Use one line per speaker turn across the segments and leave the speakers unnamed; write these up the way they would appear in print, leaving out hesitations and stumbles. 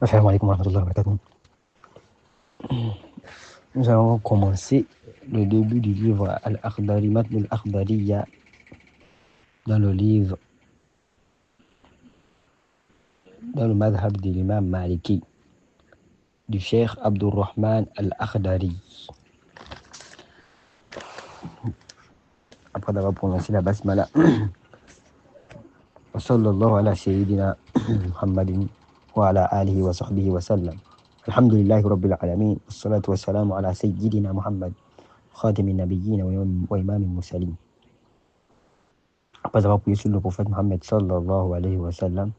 Assalamu alaikum wa rahmatullahi wa barakatuh. Nous allons commencer le début du livre Al-Akhdari, Matn al-Akhdariya, dans le livre, dans le madhab de l'imam Maliki, du cheikh Abdurrahman Al-Akhdari. Après d'avoir prononcé la basmala, wa sallallahu ala sayyidina Muhammadin wa ala alihi wa sahbihi wa sallam. Alhamdulillahi rabbil alamin, wassalatu wassalamu ala sayyidina Muhammad, khatimin nabiyyin wa imamil mursalin. Après avoir prié sur le prophète Mohammed sallallahu alayhi wa sallam,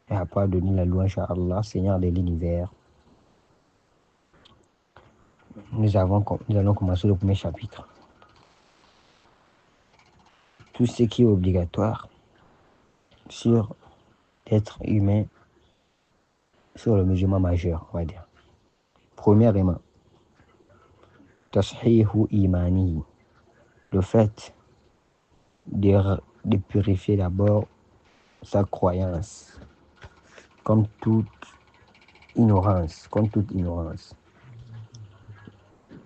et après donner la louange à Allah, Seigneur de l'univers, nous allons commencer le premier chapitre. Tout ce qui est obligatoire sur l'être humain, sur le musulman majeur, on va dire. Premièrement, tashihu imani, le fait de purifier d'abord sa croyance, comme toute ignorance.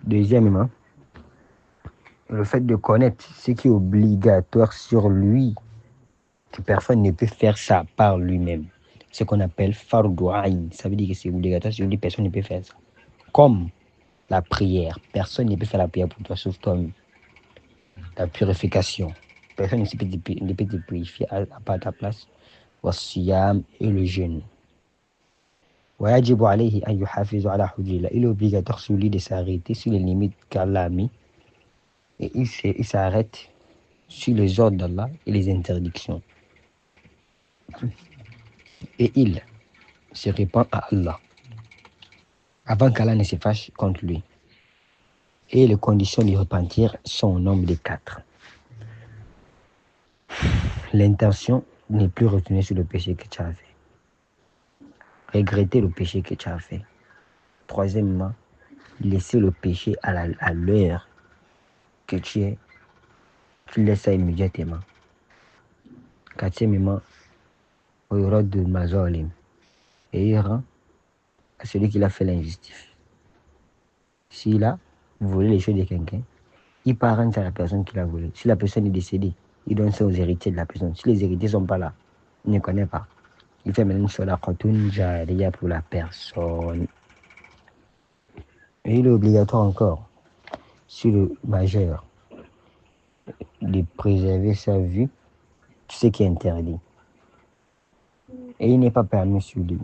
Deuxièmement, le fait de connaître ce qui est obligatoire sur lui, que personne ne peut faire ça par lui-même. Ce qu'on appelle fardu ayn. Ça veut dire que c'est obligatoire sur lui, personne ne peut faire ça. Comme la prière. Personne ne peut faire la prière pour toi, sauf toi-même. La purification. Personne ne peut te purifier à part ta place. Wasiyam et le jeûne. ويجب عليه أن يحافظ على حدود الله. Il est obligatoire sur lui de s'arrêter sur les limites qu'Allah a mis. Et il s'arrête sur les ordres d'Allah et les interdictions. Et il se répand à Allah avant qu'Allah ne se fâche contre lui. Et les conditions de repentir sont au nombre de 4. L'intention n'est plus retenue sur le péché que tu as fait. Regretter le péché que tu as fait. Troisièmement, laisser le péché à l'heure que tu laisses ça immédiatement. Quatrièmement, au rôle de mazolim, et il rend à celui qui a fait l'injustice. S'il a volé les choses de quelqu'un, il parente à la personne qui l'a volé. Si la personne est décédée, il donne ça aux héritiers de la personne. Si les héritiers ne sont pas là, il ne connaît pas. Il fait maintenant une sadaqatun jariya pour la personne. Et il est obligatoire encore, sur le majeur, de préserver sa vue, tout ce qui est interdit. Et il n'est pas permis sur lui